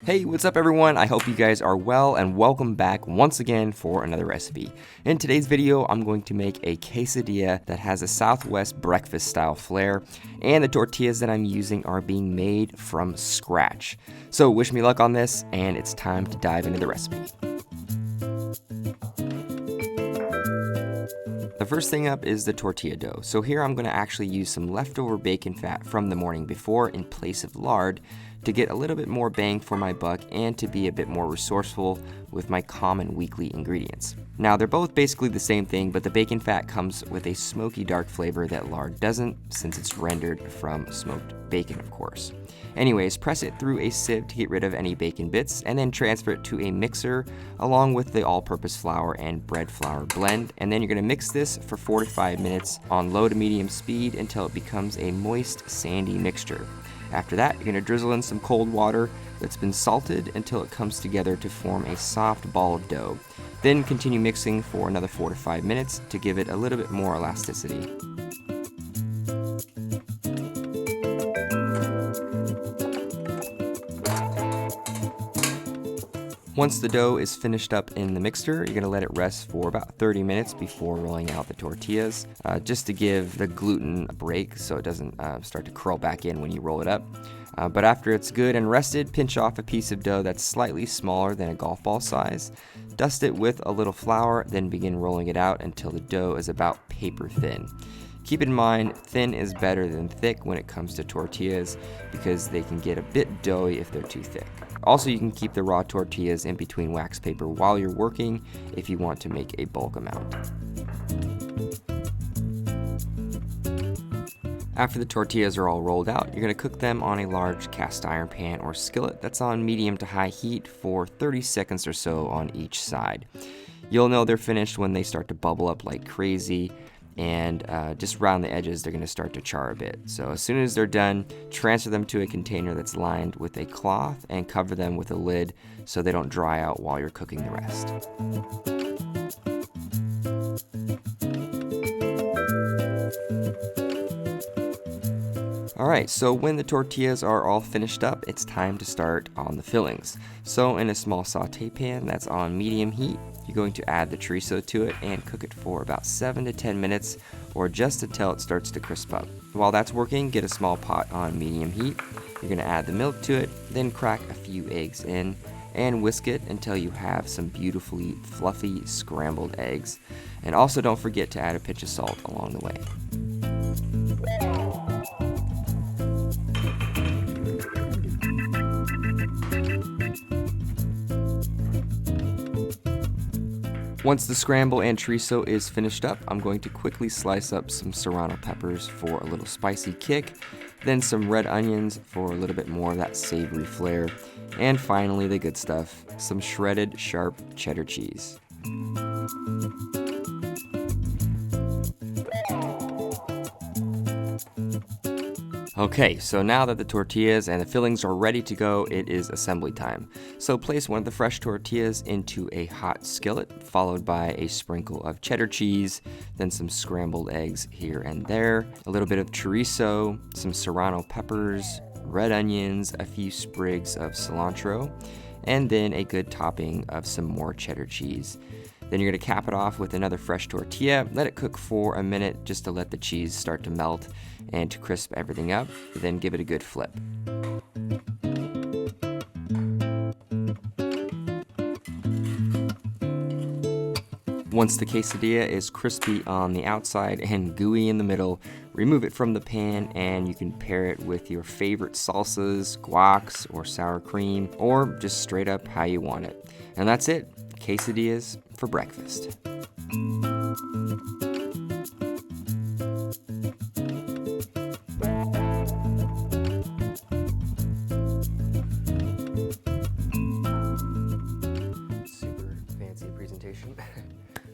Hey, what's up everyone? I hope you guys are well and welcome back once again for another recipe. In today's video, I'm going to make a quesadilla that has a Southwest breakfast style flair, and the tortillas that I'm using are being made from scratch. So wish me luck on this, and it's time to dive into the recipe. The first thing up is the tortilla dough. So here I'm going to actually use some leftover bacon fat from the morning before in place of lard to get a little bit more bang for my buck and to be a bit more resourceful with my common weekly ingredients. Now they're both basically the same thing, but the bacon fat comes with a smoky dark flavor that lard doesn't, since it's rendered from smoked bacon, of course. Anyways, press it through a sieve to get rid of any bacon bits, and then transfer it to a mixer along with the all-purpose flour and bread flour blend. And then you're going to mix this for 4 to 5 minutes on low to medium speed until it becomes a moist, sandy mixture. After that, you're going to drizzle in some cold water that's been salted until it comes together to form a soft ball of dough. Then continue mixing for another 4 to 5 minutes to give it a little bit more elasticity. Once the dough is finished up in the mixer, you're going to let it rest for about 30 minutes before rolling out the tortillas, just to give the gluten a break so it doesn't start to curl back in when you roll it up. But after it's good and rested, pinch off a piece of dough that's slightly smaller than a golf ball size, dust it with a little flour, then begin rolling it out until the dough is about paper thin. Keep in mind, thin is better than thick when it comes to tortillas because they can get a bit doughy if they're too thick. Also, you can keep the raw tortillas in between wax paper while you're working if you want to make a bulk amount. After the tortillas are all rolled out, you're going to cook them on a large cast iron pan or skillet that's on medium to high heat for 30 seconds or so on each side. You'll know they're finished when they start to bubble up like crazy, and just around the edges they're going to start to char a bit. So as soon as they're done, transfer them to a container that's lined with a cloth and cover them with a lid so they don't dry out while you're cooking the rest. Alright, so when the tortillas are all finished up, it's time to start on the fillings. So in a small saute pan that's on medium heat, you're going to add the chorizo to it and cook it for about 7 to 10 minutes or just until it starts to crisp up. While that's working, get a small pot on medium heat. You're going to add the milk to it, then crack a few eggs in and whisk it until you have some beautifully fluffy scrambled eggs. And also don't forget to add a pinch of salt along the way. Once the scramble and chorizo is finished up, I'm going to quickly slice up some Serrano peppers for a little spicy kick, then some red onions for a little bit more of that savory flair, and finally the good stuff, some shredded sharp cheddar cheese. Okay, so now that the tortillas and the fillings are ready to go, it is assembly time. So place one of the fresh tortillas into a hot skillet, followed by a sprinkle of cheddar cheese, then some scrambled eggs here and there, a little bit of chorizo, some Serrano peppers, red onions, a few sprigs of cilantro, and then a good topping of some more cheddar cheese. Then you're going to cap it off with another fresh tortilla, let it cook for a minute just to let the cheese start to melt and to crisp everything up, then give it a good flip. Once the quesadilla is crispy on the outside and gooey in the middle, remove it from the pan and you can pair it with your favorite salsas, guacs, or sour cream, or just straight up how you want it. And that's it, quesadillas for breakfast.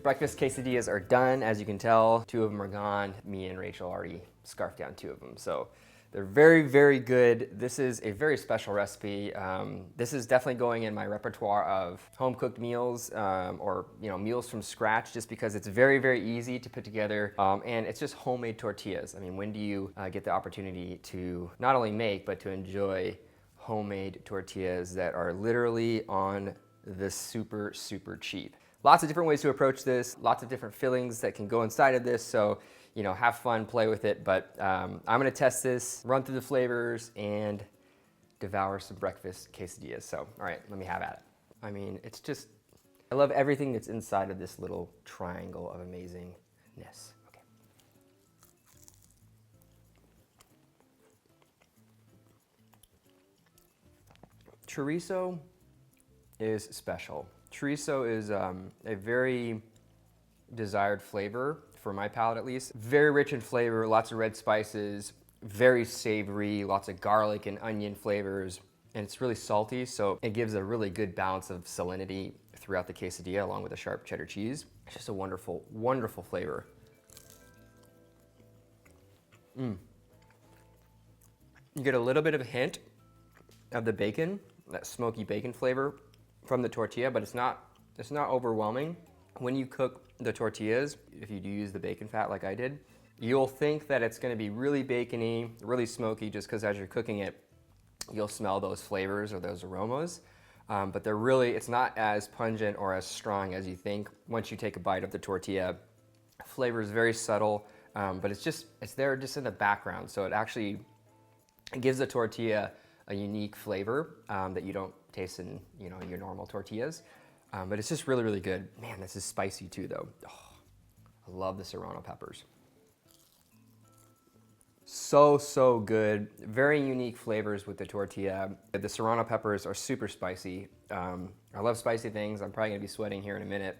Breakfast quesadillas are done. As you can tell, 2 of them are gone. Me and Rachel already scarfed down 2 of them. So they're very, very good. This is a very special recipe. This is definitely going in my repertoire of home cooked meals or meals from scratch, just because it's very, very easy to put together and it's just homemade tortillas. I mean, when do you get the opportunity to not only make, but to enjoy homemade tortillas that are literally on the super, super cheap. Lots of different ways to approach this, lots of different fillings that can go inside of this, so have fun, play with it, but I'm gonna test this, run through the flavors, and devour some breakfast quesadillas. So, all right, let me have at it. I mean, it's just, I love everything that's inside of this little triangle of amazingness. Okay. Chorizo is special. Chorizo is a very desired flavor, for my palate at least. Very rich in flavor, lots of red spices, very savory, lots of garlic and onion flavors, and it's really salty, so it gives a really good balance of salinity throughout the quesadilla along with the sharp cheddar cheese. It's just a wonderful, wonderful flavor. You get a little bit of a hint of the bacon, that smoky bacon flavor from the tortilla, but it's not overwhelming. When you cook the tortillas, if you do use the bacon fat like I did, you'll think that it's gonna be really bacony, really smoky, just because as you're cooking it, you'll smell those flavors or those aromas. But it's not as pungent or as strong as you think. Once you take a bite of the tortilla, flavor is very subtle, but it's there just in the background. So it gives the tortilla a unique flavor that you don't taste in your normal tortillas. But it's just really, really good. Man, this is spicy too though. Oh, I love the Serrano peppers. So good. Very unique flavors with the tortilla. The Serrano peppers are super spicy. I love spicy things. I'm probably gonna be sweating here in a minute.